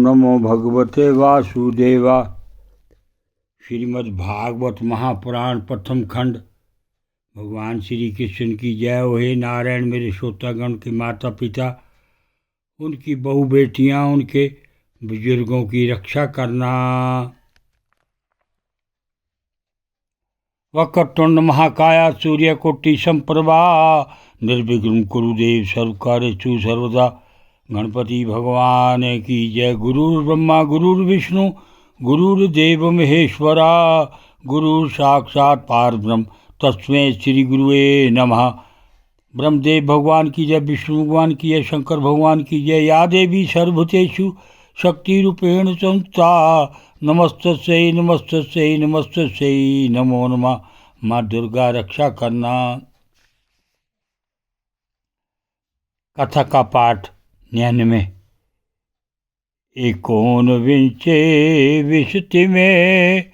नमो भगवते वासुदेवा। श्रीमद् भागवत महापुराण प्रथम खंड। भगवान श्री कृष्ण की जय हो। हे नारायण, मेरे श्रोतागण के माता पिता, उनकी बहु बेटियां, उनके बुजुर्गों की रक्षा करना। वक्रतुंड महाकाया सूर्यकोटि संप्रभा, निर्विघ्नं कुरु देव सर्वकार्येषु सर्वदा। गणपति भगवान की जय। गुरुर्ब्रह्मा गुरुर्विष्णु गुरुर्देव महेश्वरा, गुरु साक्षात पारब्रह्म तस्मै श्री गुरुवे नमः। ब्रह्मदेव भगवान की जय, विष्णु भगवान की जय, शंकर भगवान की जय। या देवी सर्वभूतेषु शक्ति रूपेण संस्था, नमस्तस्यै नमस्तस्यै नमस्तस्यै नमो नमः। माँ दुर्गा रक्षा करना। कथा का पाठ 99। एकोनविंशे विशति में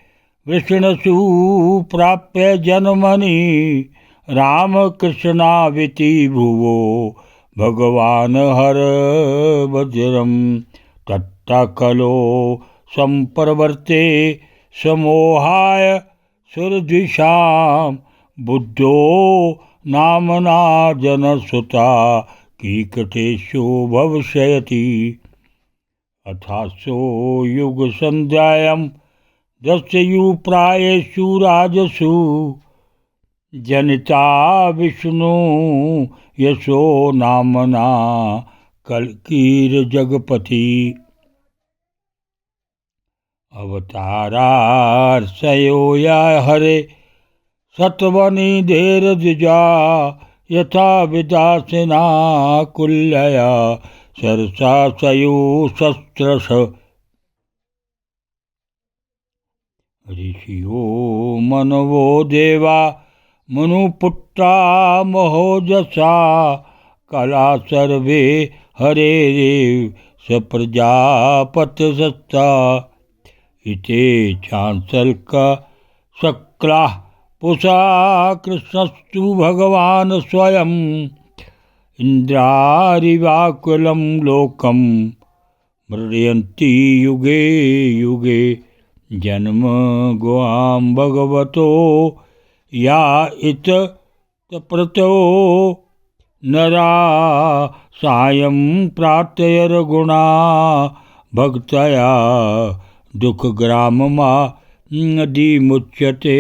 वृषणसु प्राप्य जन्मनि, रामकृष्णाविति भुवो भगवान हर वज्रम। तत्ता खलो संप्रवर्ते समोहाय सुरद्विषां, बुद्धो नामना जनसुता कीकटेषु भविष्यति। अथासो युग संध्यायां दस्युप्रायेषु राजसु, जनिता विष्णु यशो नामना कल्कीर जगपति। अवतारार्षयो या हरे सत्वनिधेर द्विजा, यथा विदासिना कुल्यया सरसाशयो शस्त्रश। ऋषियो मनवो देवा मनुपुत्रा महोजसा, कला सर्वे हरे सप्रजापतिसत्ता। इते चांसल्क शक्ला पुषा कृष्णस्तु भगवान स्वयं, इंद्रारिवाकुलं लोकं मृडयन्ति युगे युगे। जन्म गुआं भगवतो या इत प्रतो, नरा सायं प्रातर्गुणा भक्तया। दुःखग्राममा नदीमुच्यते,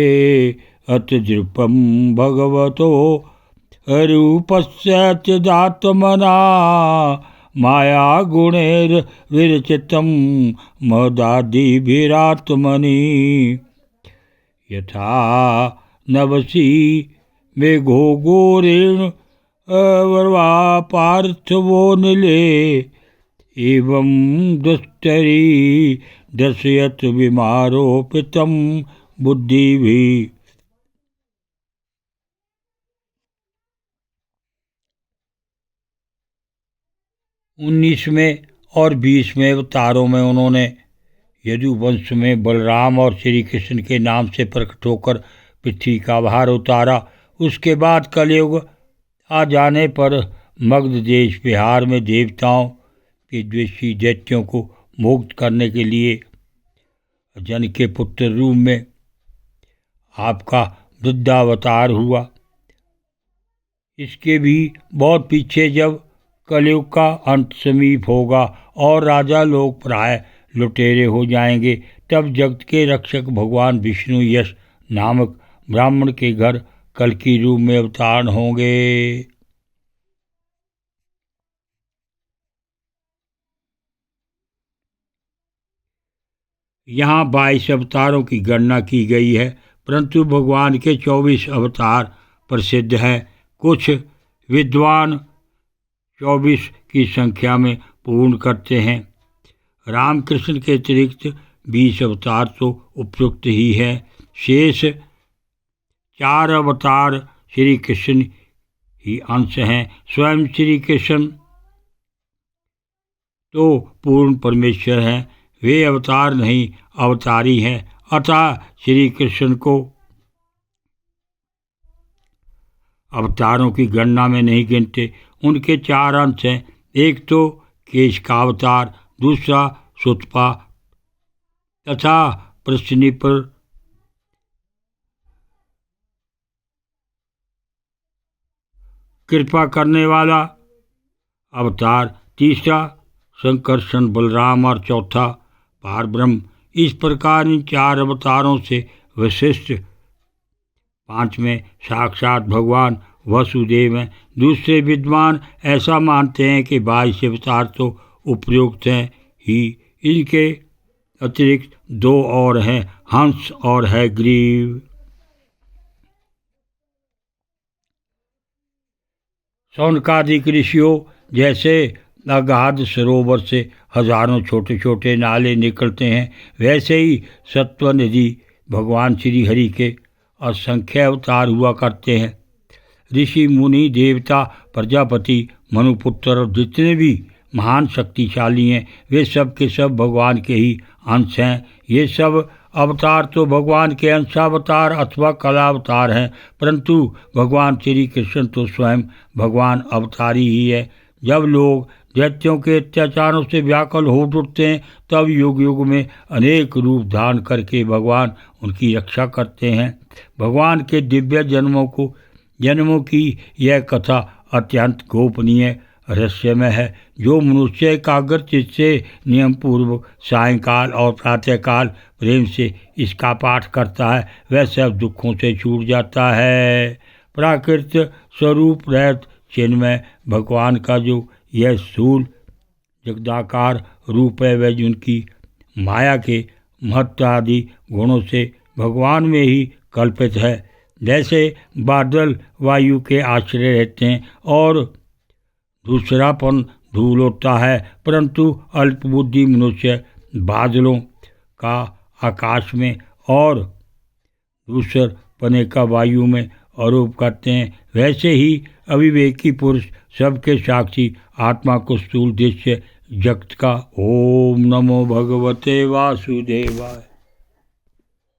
अतदृपं भगवतो रूपस्य चिदात्मना। माया गुणैर्विरचितं महदादिभिरात्मनि, यथा नवसी मेघो गोरेण अवर्वा पार्थवो निले। एवं दुस्तरी दशयत विमारोपितं बुद्धिभिः। 19वें और 20वें अवतारों में उन्होंने यदुवंश में बलराम और श्री कृष्ण के नाम से प्रकट होकर पृथ्वी का भार उतारा। उसके बाद कलयुग आ जाने पर मगध देश बिहार में देवताओं के द्वेषी दैत्यों को मुक्त करने के लिए जन के पुत्र रूप में आपका वृद्धावतार हुआ। इसके भी बहुत पीछे जब कलयुग का अंत समीप होगा और राजा लोग प्राय लुटेरे हो जाएंगे, तब जगत के रक्षक भगवान विष्णु यश नामक ब्राह्मण के घर कल्कि रूप में अवतारण होंगे। यहाँ 22 अवतारों की गणना की गई है, परंतु भगवान के 24 अवतार प्रसिद्ध हैं। कुछ विद्वान 24 की संख्या में पूर्ण करते हैं। रामकृष्ण के अतिरिक्त 20 अवतार तो उपयुक्त ही है। शेष 4 अवतार श्री कृष्ण ही अंश हैं। स्वयं श्री कृष्ण तो पूर्ण परमेश्वर हैं, वे अवतार नहीं अवतारी हैं। अतः श्री कृष्ण को अवतारों की गणना में नहीं गिनते। उनके 4 अंश हैं। एक तो केश का अवतार, दूसरा सुतपा तथा प्रश्नि पर कृपा करने वाला अवतार, तीसरा संकर्षण बलराम और चौथा पारब्रह्म। इस प्रकार इन 4 अवतारों से विशिष्ट 5वें साक्षात भगवान वसुदेव हैं। दूसरे विद्वान ऐसा मानते हैं कि 22 अवतार तो उपयुक्त हैं ही, इनके अतिरिक्त 2 और हैं, हंस और है ग्रीव। शौनकादिक ऋषियों जैसे अगाध सरोवर से हजारों छोटे छोटे नाले निकलते हैं, वैसे ही सत्वनिधि भगवान श्री हरि के असंख्य अवतार हुआ करते हैं। ऋषि मुनि देवता प्रजापति मनुपुत्र और जितने भी महान शक्तिशाली हैं, वे सब के सब भगवान के ही अंश हैं। ये सब अवतार तो भगवान के अंशावतार अथवा कलावतार हैं, परंतु भगवान श्री कृष्ण तो स्वयं भगवान अवतारी ही है। जब लोग दैत्यों के अत्याचारों से व्याकुल हो उठते हैं, तब युग युग में अनेक रूप धारण करके भगवान उनकी रक्षा करते हैं। भगवान के दिव्य जन्मों की यह कथा अत्यंत गोपनीय रहस्यमय है। जो मनुष्य एकाग्रचित्त से नियम पूर्वक सायंकाल और प्रातःकाल प्रेम से इसका पाठ करता है, वह सब दुखों से छूट जाता है। प्राकृत स्वरूप रहित चिन्मय भगवान का जो यह स्थूल जगदाकार रूप है, वह उनकी माया के महत्व आदि गुणों से भगवान में ही कल्पित है। जैसे बादल वायु के आश्रय रहते हैं और दूसरापन धूल होता है, परंतु अल्पबुद्धि मनुष्य बादलों का आकाश में और दूसरपने का वायु में आरोप करते हैं, वैसे ही अविवेकी पुरुष सबके साक्षी आत्मा को स्थूल दृश्य जगत का। ओम नमो भगवते वासुदेवाय।